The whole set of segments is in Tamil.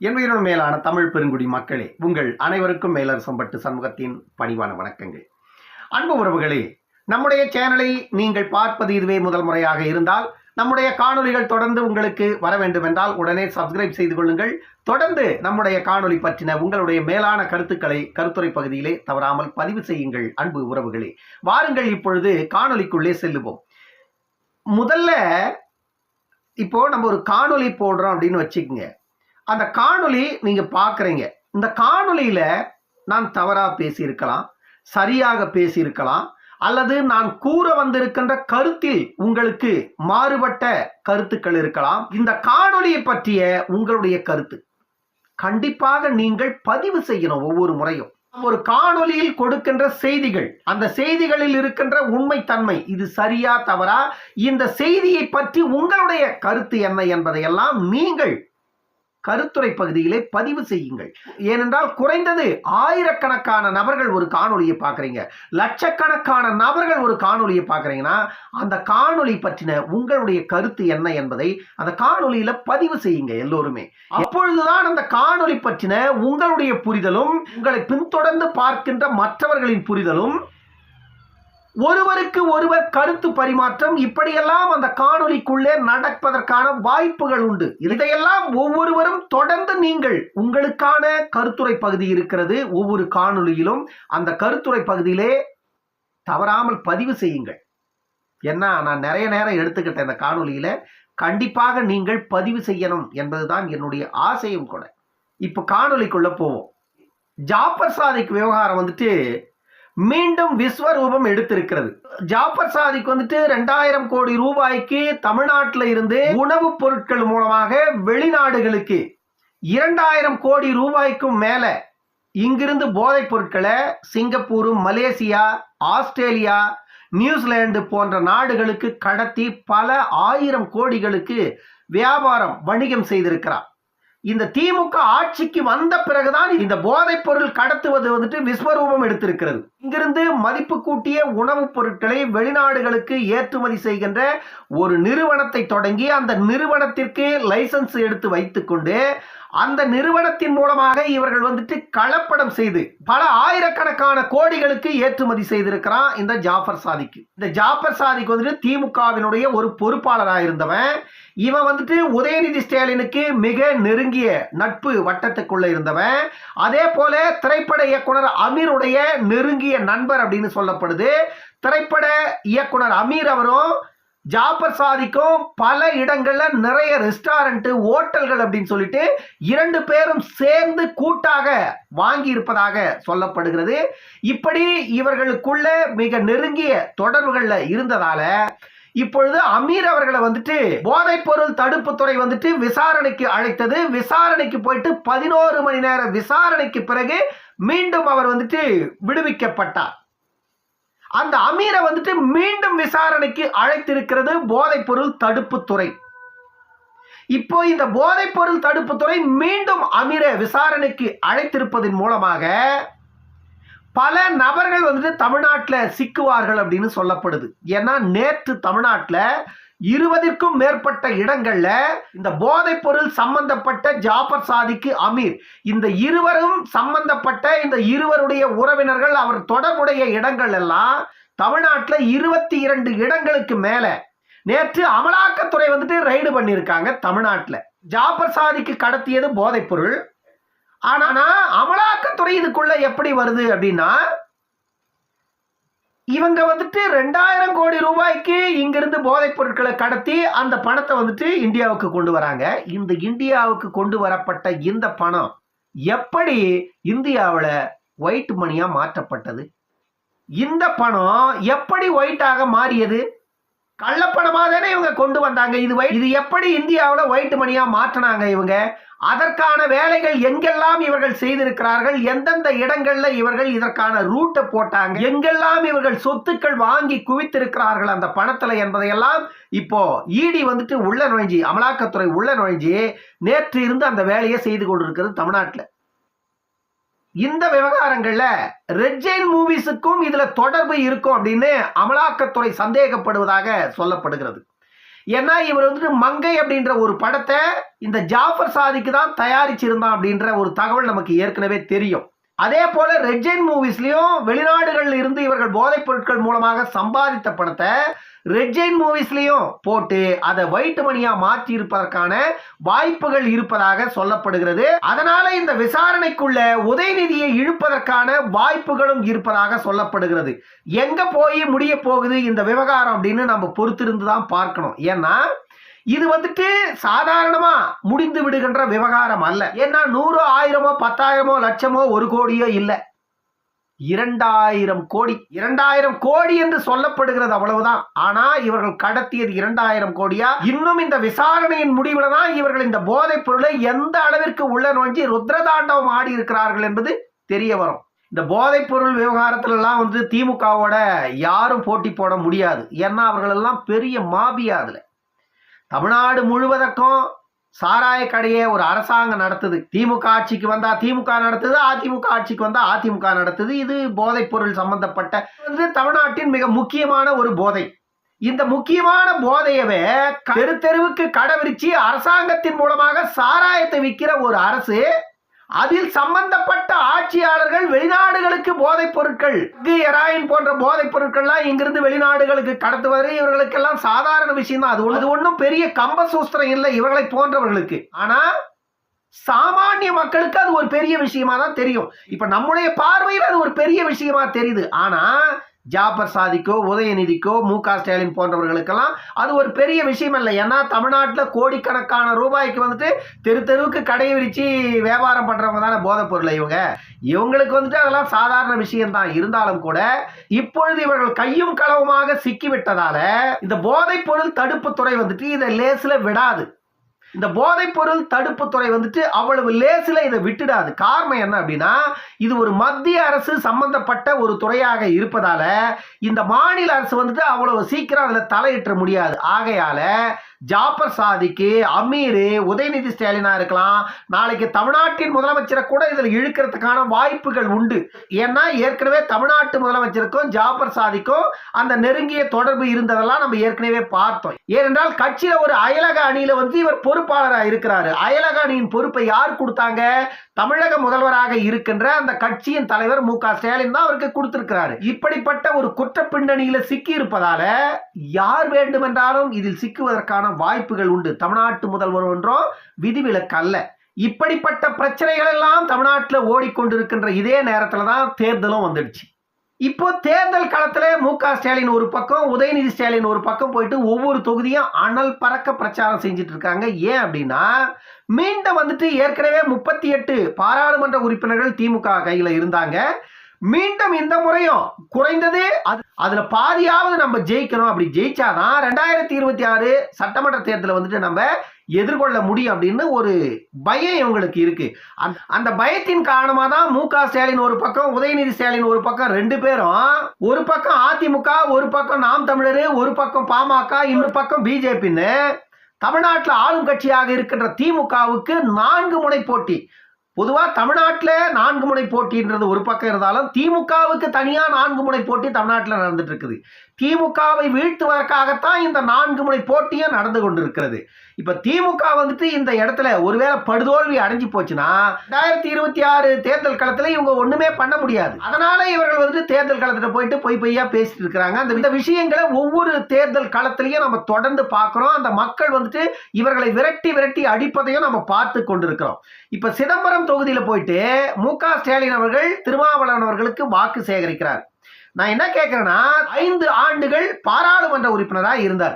என் உயிரினும் மேலான தமிழ் பெருங்குடி மக்களே, உங்கள் அனைவருக்கும் மேலரசம்பட்டு சண்முகத்தின் பணிவான வணக்கங்கள். அன்பு உறவுகளே, நம்முடைய சேனலை நீங்கள் பார்ப்பது இதுவே முதல் முறையாக இருந்தால் நம்முடைய காணொலிகள் தொடர்ந்து உங்களுக்கு வர வேண்டும் என்றால் உடனே சப்ஸ்கிரைப் செய்து கொள்ளுங்கள். தொடர்ந்து நம்முடைய காணொலி பற்றின உங்களுடைய மேலான கருத்துக்களை கருத்துரை பகுதியிலே தவறாமல் பதிவு செய்யுங்கள். அன்பு உறவுகளே, வாருங்கள் இப்பொழுது காணொலிக்குள்ளே செல்லுவோம். முதல்ல இப்போ நம்ம ஒரு காணொலி போடுறோம் அப்படின்னு வச்சுக்கோங்க. அந்த காணொலி நீங்க பார்க்குறீங்க. இந்த காணொலியில நான் தவறா பேசியிருக்கலாம், சரியாக பேசியிருக்கலாம், அல்லது நான் கூற வந்திருக்கின்ற கருத்தில் உங்களுக்கு மாறுபட்ட கருத்துக்கள் இருக்கலாம். இந்த காணொலியை பற்றிய உங்களுடைய கருத்து கண்டிப்பாக நீங்கள் பதிவு செய்யணும். ஒவ்வொரு முறையும் ஒரு காணொலியில் கொடுக்கின்ற செய்திகள், அந்த செய்திகளில் இருக்கின்ற உண்மைத்தன்மை இது சரியா தவறா, இந்த செய்தியை பற்றி உங்களுடைய கருத்து என்ன என்பதையெல்லாம் நீங்கள் கருத்துரை பகுதியிலே பதிவு செய்யுங்கள். ஏனென்றால் குறைந்தது ஆயிரக்கணக்கான நபர்கள் ஒரு காணொலியை பார்க்குறீங்க, லட்சக்கணக்கான நபர்கள் ஒரு காணொலியை பார்க்குறீங்கன்னா அந்த காணொலி பற்றின உங்களுடைய கருத்து என்ன என்பதை அந்த காணொலியில பதிவு செய்யுங்க எல்லோருமே. அப்பொழுதுதான் அந்த காணொலி பற்றின உங்களுடைய புரிதலும் உங்களை பின்தொடர்ந்து பார்க்கின்ற மற்றவர்களின் புரிதலும், ஒருவருக்கு ஒருவர் கருத்து பரிமாற்றம் இப்படியெல்லாம் அந்த காணொலிக்குள்ளே நடப்பதற்கான வாய்ப்புகள் உண்டு. இதையெல்லாம் ஒவ்வொருவரும் தொடர்ந்து நீங்கள் உங்களுக்கான கருத்துரை பகுதி இருக்கிறது. ஒவ்வொரு காணொலியிலும் அந்த கருத்துரை பகுதியிலே தவறாமல் பதிவு செய்யுங்கள். ஏன்னா நான் நிறைய நேரம் எடுத்துக்கிட்டேன் இந்த காணொலியில. கண்டிப்பாக நீங்கள் பதிவு செய்யணும் என்பதுதான் என்னுடைய ஆசையும் கூட. இப்ப காணொலிக்குள்ள போவோம். ஜாபர் சாதிக் விவகாரம் வந்துட்டு மீண்டும் விஸ்வரூபம் எடுத்திருக்கிறது. ஜாபர் சாதிக் வந்துட்டு 2000 கோடி ரூபாய்க்கு தமிழ்நாட்டில் இருந்து உணவுப் பொருட்கள் மூலமாக வெளிநாடுகளுக்கு 2000 கோடி ரூபாய்க்கும் மேல இங்கிருந்து போதைப் பொருட்களை சிங்கப்பூர், மலேசியா, ஆஸ்திரேலியா, நியூசிலாந்து போன்ற நாடுகளுக்கு கடத்தி பல ஆயிரம் கோடிகளுக்கு வியாபாரம் வணிகம் செய்திருக்கிறார். இந்த திமுக ஆட்சிக்கு வந்த பிறகுதான் இந்த போதைப் பொருள் கடத்துவது வந்துட்டு விஸ்வரூபம் எடுத்திருக்கிறது. இங்கிருந்து மதிப்பு கூட்டிய உணவுப் பொருட்களை வெளிநாடுகளுக்கு ஏற்றுமதி செய்கின்ற ஒரு நிறுவனத்தை தொடங்கி அந்த நிறுவனத்திற்கு லைசன்ஸ் எடுத்து வைத்துக்கொண்டு அந்த நிறுவனத்தின் மூலமாக இவர்கள் வந்துட்டு கலப்படம் செய்து பல ஆயிரக்கணக்கான கோடிகளுக்கு ஏற்றுமதி செய்திருக்கிறான் இந்த ஜாபர் சாதிக். இந்த ஜாபர் சாதிக் வந்துட்டு திமுகவினுடைய ஒரு பொறுப்பாளராக இருந்தவன். இவன் வந்துட்டு உதயநிதி ஸ்டாலினுக்கு மிக நெருங்கிய நட்பு வட்டத்துக்குள்ள இருந்தவன். அதே போல திரைப்பட இயக்குனர் அமீருடைய நெருங்கிய நண்பர் அப்படின்னு சொல்லப்படுது. திரைப்பட இயக்குனர் அமீர் அவரும் ஜாபர் சாதிக்கும் பல இடங்கள்ல நிறைய ரெஸ்டாரண்ட், ஹோட்டல்கள் அப்படின்னு சொல்லிட்டு 2 பேரும் சேர்ந்து கூட்டாக வாங்கி இருப்பதாக சொல்லப்படுகிறது. இப்படி இவர்களுக்குள்ள மிக நெருங்கிய தொடர்புகள்ல இருந்ததால இப்பொழுது அமீர் அவர்களை வந்துட்டு போதைப் பொருள் தடுப்பு துறை வந்துட்டு விசாரணைக்கு அழைத்தது. விசாரணைக்கு போயிட்டு 11 மணி நேர விசாரணைக்கு பிறகு மீண்டும் அவர் வந்துட்டு விடுவிக்கப்பட்டார். அந்த அமீரை வந்துட்டு மீண்டும் விசாரணைக்கு அழைத்திருக்கிறது போதைப் பொருள் தடுப்பு துறை. இப்போ இந்த போதைப் பொருள் தடுப்பு துறை மீண்டும் அமீரை விசாரணைக்கு அழைத்திருப்பதன் மூலமாக பல நபர்கள் வந்துட்டு தமிழ்நாட்டில் சிக்குவார்கள் அப்படின்னு சொல்லப்படுது. ஏன்னா நேற்று தமிழ்நாட்டில் 20க்கும் மேற்பட்ட இடங்கள்ல இந்த போதைப் பொருள் சம்பந்தப்பட்ட ஜாபர் சாதிக், அமீர் இந்த இருவரும் சம்பந்தப்பட்ட இந்த இருவருடைய உறவினர்கள் அவர் தொடர்புடைய இடங்கள் எல்லாம் தமிழ்நாட்டில் 22 இடங்களுக்கு மேல நேற்று அமலாக்கத்துறை வந்துட்டு ரைடு பண்ணியிருக்காங்க தமிழ்நாட்டில். ஜாபர் சாதிக் கடத்தியது போதைப் பொருள். ஆனா அமலாக்கத்துறை இதுக்குள்ள எப்படி வருது அப்படின்னா, இவங்க வந்துட்டு 2000 கோடி ரூபாய்க்கு இங்கிருந்து போதைப் பொருட்களை கடத்தி அந்த பணத்தை வந்துட்டு இந்தியாவுக்கு கொண்டு வராங்க. இந்த இந்தியாவுக்கு கொண்டு வரப்பட்ட இந்த பணம் எப்படி இந்தியாவில் ஒயிட் மணியா மாற்றப்பட்டது? இந்த பணம் எப்படி ஒயிட்டாக மாறியது? கள்ளப்பணமாக தானே இவங்க கொண்டு வந்தாங்க. இது எப்படி இந்தியாவில் ஒயிட் மணியா மாற்றினாங்க இவங்க? அதற்கான வேலைகள் எங்கெல்லாம் இவர்கள் செய்திருக்கிறார்கள், எந்தெந்த இடங்கள்ல இவர்கள் இதற்கான ரூட்டை போட்டாங்க, எங்கெல்லாம் இவர்கள் சொத்துக்கள் வாங்கி குவித்திருக்கிறார்கள் அந்த பணத்துல என்பதையெல்லாம் இப்போ இடி வந்துட்டு உள்ள நுழைஞ்சி, அமலாக்கத்துறை உள்ள நுழைஞ்சி நேற்று இருந்து அந்த வேலையை செய்து கொண்டிருக்கிறது தமிழ்நாட்டில். இந்த விவகாரங்கள்ல ரெட் ஜெயின் மூவிஸுக்கும் இதுல தொடர்பு இருக்கும் அப்படின்னு அமலாக்கத்துறை சந்தேகப்படுவதாக சொல்லப்படுகிறது. ஏன்னா இவர் வந்துட்டு மங்கை அப்படின்ற ஒரு படத்தை இந்த ஜாஃபர் சாதிக்கு தான் தயாரிச்சிருந்தான் அப்படின்ற ஒரு தகவல் நமக்கு ஏற்கனவே தெரியும். அதே போல ரெட் ஜெயின் மூவிஸ்லயும் வெளிநாடுகளில் இருந்து இவர்கள் போதைப் பொருட்கள் மூலமாக சம்பாதித்த பணத்தை ரெட் ஜெயின் மூவிஸ்லயும் போட்டு அதை ஒயிட் மணியா மாற்றி இருப்பதற்கான வாய்ப்புகள் இருப்பதாக சொல்லப்படுகிறது. அதனால இந்த விசாரணைக்குள்ள உதயநிதியை இழுப்பதற்கான வாய்ப்புகளும் இருப்பதாக சொல்லப்படுகிறது. எங்க போய் முடிய போகுது இந்த விவகாரம் அப்படின்னு நம்ம பொறுத்திருந்து தான் பார்க்கணும். ஏன்னா இது வந்துட்டு சாதாரணமா முடிந்து விடுகின்ற விவகாரம் அல்ல. ஏன்னா 100, 1000, 10,000, லட்சமோ 1 கோடியோ இல்ல, 2000 கோடி. 2000 கோடி என்று சொல்லப்படுகிறது, அவ்வளவுதான். ஆனா இவர்கள் கடத்தியது 2000 கோடியா? இன்னும் இந்த விசாரணையின் முடிவுல தான் இவர்கள் இந்த போதைப் பொருளை எந்த அளவிற்கு உள்ள நுழைஞ்சி ருத்ரதாண்டவம் ஆடி இருக்கிறார்கள் என்பது தெரிய வரும். இந்த போதைப் பொருள் விவகாரத்துல எல்லாம் வந்து திமுகவோட யாரும் போட்டி போட முடியாது. ஏன்னா அவர்கள் எல்லாம் பெரிய மாபியா. அதுல தமிழ்நாடு முழுவதற்கும் சாராய கடையை ஒரு அரசாங்கம் நடத்துது. திமுக ஆட்சிக்கு வந்தா திமுக நடத்துது, அதிமுக ஆட்சிக்கு வந்தா அதிமுக நடத்துது. இது போதைப் பொருள் சம்பந்தப்பட்ட தமிழ்நாட்டின் மிக முக்கியமான ஒரு போதை. இந்த முக்கியமான போதையவே தெரு தெருவுக்கு கடை விரிச்சு அரசாங்கத்தின் மூலமாக சாராயத்தை விற்கிற ஒரு அரசு, அதில் சம்பந்தப்பட்ட ஆட்சியாளர்கள் வெளிநாடுகளுக்கு போதைப் பொருட்கள், ஹெராயின் போன்ற போதைப் பொருட்கள்லாம் இங்கிருந்து வெளிநாடுகளுக்கு கடத்துவது இவர்களுக்கெல்லாம் சாதாரண விஷயம் தான். அது ஒன்றும் பெரிய கம்ப சூஸ்திரம் இல்லை இவர்களை போன்றவர்களுக்கு. ஆனா சாமானிய மக்களுக்கு அது ஒரு பெரிய விஷயமா தான் தெரியும். இப்ப நம்முடைய பார்வையில் அது ஒரு பெரிய விஷயமா தெரியுது. ஆனா ஜாஃபர் சாதிக்கோ உதயநிதிக்கோ மு.க. ஸ்டாலின் போன்றவர்களுக்கெல்லாம் அது ஒரு பெரிய விஷயம் இல்லை. ஏன்னா தமிழ்நாட்டில் கோடிக்கணக்கான ரூபாய்க்கு வந்துட்டு தெரு தெருவுக்கு கடையை விரிச்சு வியாபாரம் பண்றவங்க தானே போதைப் பொருளை இவங்களுக்கு வந்துட்டு அதெல்லாம் சாதாரண விஷயம்தான். இருந்தாலும் கூட இப்பொழுது இவர்கள் கையும் களவுமாக சிக்கிவிட்டதால இந்த போதைப் பொருள் தடுப்பு துறை வந்துட்டு இதை லேசில் விடாது. இந்த போதைப் பொருள் தடுப்பு துறை வந்துட்டு அவ்வளவு லேசில இதை விட்டுடாது. காரணம் என்ன அப்படின்னா இது ஒரு மத்திய அரசு சம்பந்தப்பட்ட ஒரு துறையாக இருப்பதால இந்த மாநில அரசு வந்துட்டு அவ்வளவு சீக்கிரம் அதுல தலையிட்ட முடியாது. ஆகையால ஜாஃபர் சாதிக்கு, அமீர், உதயநிதி ஸ்டாலினா இருக்கலாம், நாளைக்கு தமிழ்நாட்டின் முதலமைச்சரை கூட இதில் இழுக்கிறதுக்கான வாய்ப்புகள் உண்டு. ஏன்னா ஏற்கனவே தமிழ்நாட்டு முதலமைச்சருக்கும் ஜாஃபர் சாதிக்கும் அந்த நெருங்கிய தொடர்பு இருந்ததெல்லாம் நம்ம ஏற்கனவே பார்த்தோம். ஏனென்றால் கட்சியில ஒரு அயலக அணியில வந்து இவர் பொறுப்பாளராக இருக்கிறாரு. அயலக அணியின் பொறுப்பை யார் கொடுத்தாங்க? தமிழக முதல்வராக இருக்கின்ற அந்த கட்சியின் தலைவர் மு.க. ஸ்டாலின் தான் அவருக்கு கொடுத்திருக்கிறாரு. இப்படிப்பட்ட ஒரு குற்ற பின்னணியில சிக்கி இருப்பதால யார் வேண்டுமென்றாலும் இதில் சிக்குவதற்கான வாய்ப்புகள் உண்டு. தமிழ்நாட்டு முதல்வர் ஒன்றும் விதிவிலக்கு அல்ல. இப்படிப்பட்ட பிரச்சனைகள் எல்லாம் தமிழ்நாட்டில் ஓடிக்கொண்டிருக்கின்ற இதே நேரத்தில் தான் தேர்தலும் வந்துடுச்சு. இப்போ தேர்தல் களத்துல மு.க. ஸ்டாலின் ஒரு பக்கம், உதயநிதி ஸ்டாலின் ஒரு பக்கம் போயிட்டு ஒவ்வொரு தொகுதியும் அனல் பறக்க பிரச்சாரம் செஞ்சுட்டு இருக்காங்க. ஏன் அப்படின்னா மீண்டும் வந்துட்டு ஏற்கனவே 38 பாராளுமன்ற உறுப்பினர்கள் திமுக கையில இருந்தாங்க. மீண்டும் இந்த முறையும் குறைந்தது அதுல பாதியாவது நம்ம ஜெயிக்கணும். அப்படி ஜெயிச்சாதான் 2026 சட்டமன்ற தேர்தலை வந்துட்டு நம்ம எதிர்கொள்ள முடியும் அப்படின்னு ஒரு பயம் இவங்களுக்கு இருக்கு. அந்த பயத்தின் காரணமா தான் மு.க. ஸ்டாலின் ஒரு பக்கம், உதயநிதி ஸ்டாலின் ஒரு பக்கம், 2 பேரும் ஒரு பக்கம் அதிமுக, ஒரு பக்கம் நாம் தமிழர், ஒரு பக்கம் பாமக, இன்னொரு பக்கம் பிஜேபின்னு தமிழ்நாட்டில் ஆளும் கட்சியாக இருக்கின்ற திமுகவுக்கு 4 முனை போட்டி. பொதுவா தமிழ்நாட்டில் 4 முனை போட்டின்றது ஒரு பக்கம் இருந்தாலும் திமுகவுக்கு தனியா 4 முனை போட்டி தமிழ்நாட்டில் நடந்துட்டு இருக்குது. திமுகவை வீழ்த்துவதற்காகத்தான் இந்த 4 முனை போட்டியும் நடந்து கொண்டிருக்கிறது. இப்ப திமுக வந்துட்டு இந்த இடத்துல ஒருவேளை படுதோல்வி அடைஞ்சு போச்சுன்னா 2026 தேர்தல் களத்துல இவங்க ஒண்ணுமே பண்ண முடியாது. அதனால இவர்கள் வந்துட்டு தேர்தல் களத்துல போயிட்டு பொய்யா பேசிட்டு இருக்கிறாங்க. அந்த விஷயங்களை ஒவ்வொரு தேர்தல் களத்திலையும் நம்ம தொடர்ந்து பார்க்கிறோம். அந்த மக்கள் வந்துட்டு இவர்களை விரட்டி அடிப்பதையும் நம்ம பார்த்து கொண்டிருக்கிறோம். இப்ப சிதம்பரம் தொகுதியில போயிட்டு மு.க. ஸ்டாலின் அவர்கள் திருமாவளவன் அவர்களுக்கு வாக்கு சேகரிக்கிறார். நான் என்ன கேட்கிறேன்னா 5 ஆண்டுகள் பாராளுமன்ற உறுப்பினராக இருந்தார்.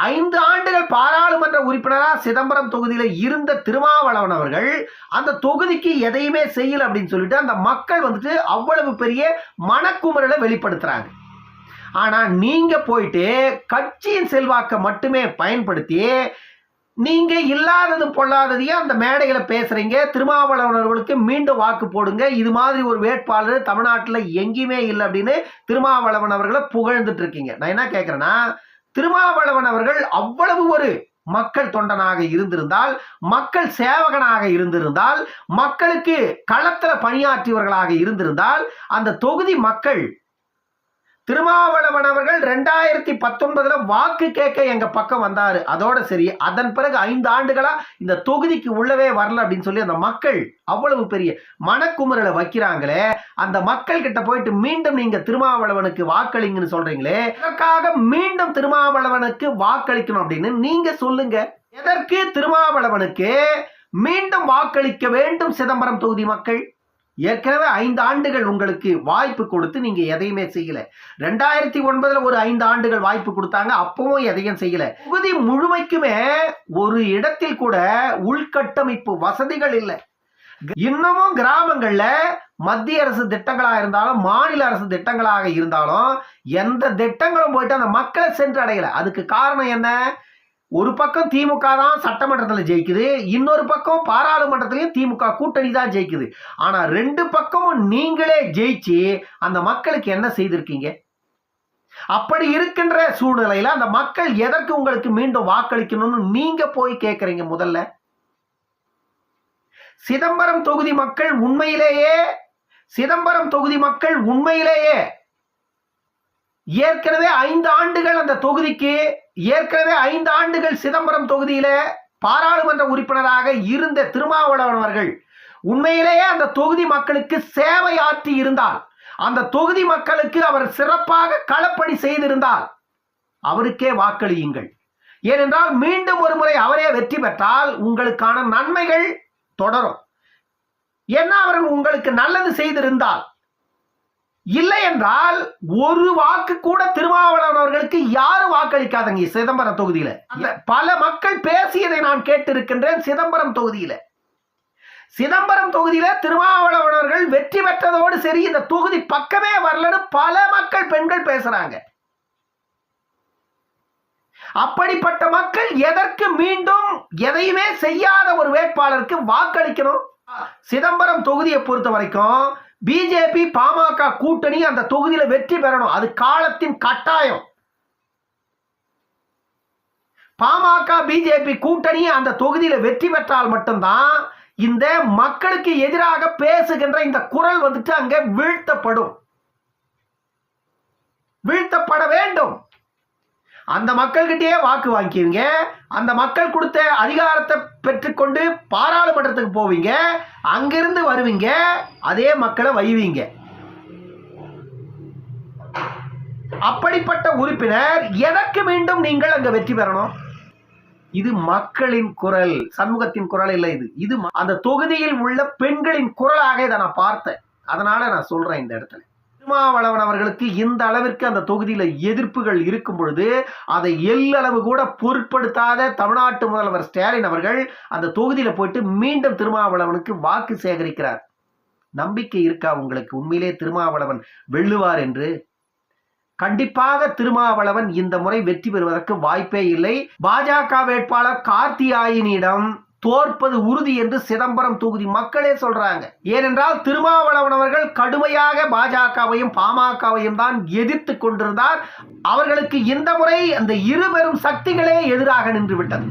5 ஆண்டுகள் பாராளுமன்ற உறுப்பினரா சிதம்பரம் தொகுதியில இருந்த திருமாவளவன் அவர்கள் அந்த தொகுதிக்கு எதையுமே செய்யல அப்படின்னு சொல்லிட்டு அந்த மக்கள் வந்துட்டு அவ்வளவு பெரிய மனக்குமுறலை வெளிப்படுத்துறாங்க. ஆனா நீங்க போயிட்டு கட்சியின் செல்வாக்கை மட்டுமே பயன்படுத்தி நீங்க இல்லாததும் பொல்லாததையும் அந்த மேடைகளை பேசுறீங்க. திருமாவளவனர்களுக்கு மீண்டும் வாக்கு போடுங்க, இது மாதிரி ஒரு வேட்பாளர் தமிழ்நாட்டில் எங்கேயுமே இல்லை அப்படின்னு திருமாவளவன் அவர்களை புகழ்ந்துட்டு இருக்கீங்க. நான் என்ன கேட்கிறேன்னா திருமாவளவன் அவர்கள் அவ்வளவு ஒரு மக்கள் தொண்டனாக இருந்திருந்தால், மக்கள் சேவகனாக இருந்திருந்தால், மக்களுக்கு களத்துல பணியாற்றியவர்களாக இருந்திருந்தால் அந்த தொகுதி மக்கள் திருமாவளவன் அவர்கள் 2019 வாக்கு கேட்க எங்க பக்கம் வந்தாரு. அதோட சரி, அதன் பிறகு 5 ஆண்டுகளா இந்த தொகுதிக்கு உள்ளவே வரல அப்படின்னு சொல்லி அந்த மக்கள் அவ்வளவு பெரிய மனக்குமுறலை வைக்கிறாங்களே, அந்த மக்கள் கிட்ட போயிட்டு மீண்டும் நீங்க திருமாவளவனுக்கு வாக்களிங்கன்னு சொல்றீங்களே, இதற்காக மீண்டும் திருமாவளவனுக்கு வாக்களிக்கணும் அப்படின்னு நீங்க சொல்லுங்க. எதற்கு திருமாவளவனுக்கு மீண்டும் வாக்களிக்க வேண்டும் சிதம்பரம் தொகுதி மக்கள்? ஏற்கனவே 5 ஆண்டுகள் உங்களுக்கு வாய்ப்பு கொடுத்து நீங்க எதையுமே செய்யல. 2009 ஒரு 5 ஆண்டுகள் வாய்ப்பு கொடுத்தாங்க, அப்பவும் எதையும் செய்யல. தொகுதி முழுமைக்குமே ஒரு இடத்தில் கூட உள்கட்டமைப்பு வசதிகள் இல்லை. இன்னமும் கிராமங்கள்ல மத்திய அரசு திட்டங்களா இருந்தாலும் மாநில அரசு திட்டங்களாக இருந்தாலும் எந்த திட்டங்களும் போயிட்டு அந்த மக்களை சென்று அடையல. அதுக்கு காரணம் என்ன? ஒரு பக்கம் திமுக தான் சட்டமன்றத்தில் ஜெயிக்குது, இன்னொரு பக்கம் பாராளுமன்றத்திலையும் திமுக கூட்டணி தான் ஜெயிக்குது. ஆனா 2 பக்கமும் நீங்களே ஜெயிச்சு அந்த மக்களுக்கு என்ன செய்திருக்கீங்க? அப்படி இருக்கின்ற சூழ்நிலையில அந்த மக்கள் எதற்கு உங்களுக்கு மீண்டும் வாக்களிக்கணும்னு நீங்க போய் கேட்கறீங்க? முதல்ல சிதம்பரம் தொகுதி மக்கள் உண்மையிலேயே ஏற்கனவே 5 ஆண்டுகள் அந்த தொகுதிக்கு, ஏற்கனவே 5 ஆண்டுகள் சிதம்பரம் தொகுதியில பாராளுமன்ற உறுப்பினராக இருந்த திருமாவளவன் அவர்கள் உண்மையிலேயே அந்த தொகுதி மக்களுக்கு சேவை ஆற்றி இருந்தால், அந்த தொகுதி மக்களுக்கு அவர் சிறப்பாக களப்பணி செய்திருந்தால் அவருக்கே வாக்களியுங்கள். ஏனென்றால் மீண்டும் ஒரு முறை அவரே வெற்றி பெற்றால் உங்களுக்கான நன்மைகள் தொடரும். என்ன அவர்கள் உங்களுக்கு நல்லது செய்திருந்தால், இல்லை என்றால் ஒரு வாக்கு கூட திருமாவளவன் அவர்களுக்கு யாரும் வாக்களிக்காதங்க. சிதம்பரம் தொகுதியில பல மக்கள் பேசியதை நான் கேட்டிருக்கின்றேன். சிதம்பரம் தொகுதியில திருமாவளவன் அவர்கள் வெற்றி பெற்றதோடு சரி, இந்த தொகுதி பக்கமே வரலன்னு பல மக்கள், பெண்கள் பேசுறாங்க. அப்படிப்பட்ட மக்கள் எதற்கு மீண்டும் எதையுமே செய்யாத ஒரு வேட்பாளருக்கு வாக்களிக்கணும்? சிதம்பரம் தொகுதியை பொறுத்த வரைக்கும் பிஜேபி பாமக கூட்டணி அந்த தொகுதியில வெற்றி பெறணும். அது காலத்தின் கட்டாயம். பாமக பிஜேபி கூட்டணி அந்த தொகுதியில வெற்றி பெற்றால் மட்டும்தான் இந்த மக்களுக்கு எதிராக பேசுகின்ற இந்த குரல் வந்துட்டு அங்க வீழ்த்தப்பட வேண்டும். அந்த மக்கள்கிட்டயே வாக்கு வாங்கிக்குவீங்க, அந்த மக்கள் கொடுத்த அதிகாரத்தை பெற்றுக்கொண்டு பாராளுமன்றத்துக்கு போவீங்க, அங்கிருந்து வருவீங்க, அதே மக்களை வைவீங்க. அப்படிப்பட்ட உறுப்பினர் எதற்கு மீண்டும் நீங்கள் அங்க வெற்றி பெறணும்? இது மக்களின் குரல், சண்முகத்தின் குரல் இல்லை. இது அந்த தொகுதியில் உள்ள பெண்களின் குரலாக இதை நான் பார்த்தேன். அதனால நான் சொல்றேன், இந்த இடத்துல திருமாவளவன் அவர்களுக்கு இந்த அளவிற்கு அந்த தொகுதியில எதிர்ப்புகள் இருக்கும் பொழுது அதை எல்லளவு கூட பொருட்படுத்தாத தமிழ்நாட்டு முதல்வர் ஸ்டாலின் அவர்கள் அந்த தொகுதியில போயிட்டு மீண்டும் திருமாவளவனுக்கு வாக்கு சேகரிக்கிறார். நம்பிக்கை இருக்கா உங்களுக்கு உண்மையிலே திருமாவளவன் வெல்லுவார் என்று? கண்டிப்பாக திருமாவளவன் இந்த முறை வெற்றி பெறுவதற்கு வாய்ப்பே இல்லை. பாஜக வேட்பாளர் கார்த்தியாயினியிடம் தோற்பது உறுதி என்று சிதம்பரம் தொகுதி மக்களே சொல்றாங்க. ஏனென்றால் திருமாவளவன் அவர்கள் கடுமையாக பாஜகவையும் பாமகவையும் தான் எதிர்த்து கொண்டிருந்தார். அவர்களுக்கு இந்த முறை அந்த இருபெரும் சக்திகளே எதிராக நின்று விட்டது.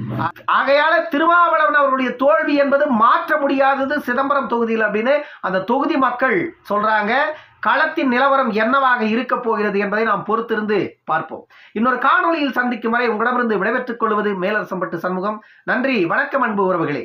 ஆகையால திருமாவளவன் அவர்களுடைய தோல்வி என்பது மாற்ற முடியாதது சிதம்பரம் தொகுதியில் அப்படின்னு அந்த தொகுதி மக்கள் சொல்றாங்க. களத்தின் நிலவரம் என்னவாக இருக்க போகிறது என்பதை நாம் பொறுத்திருந்து பார்ப்போம். இன்னொரு காணொலியில் சந்திக்கும் வரை உங்களிடமிருந்து விடைபெற்றுக் கொள்வது மேலரசம்பட்டு சண்முகம். நன்றி, வணக்கம் அன்பு உறவுகளே.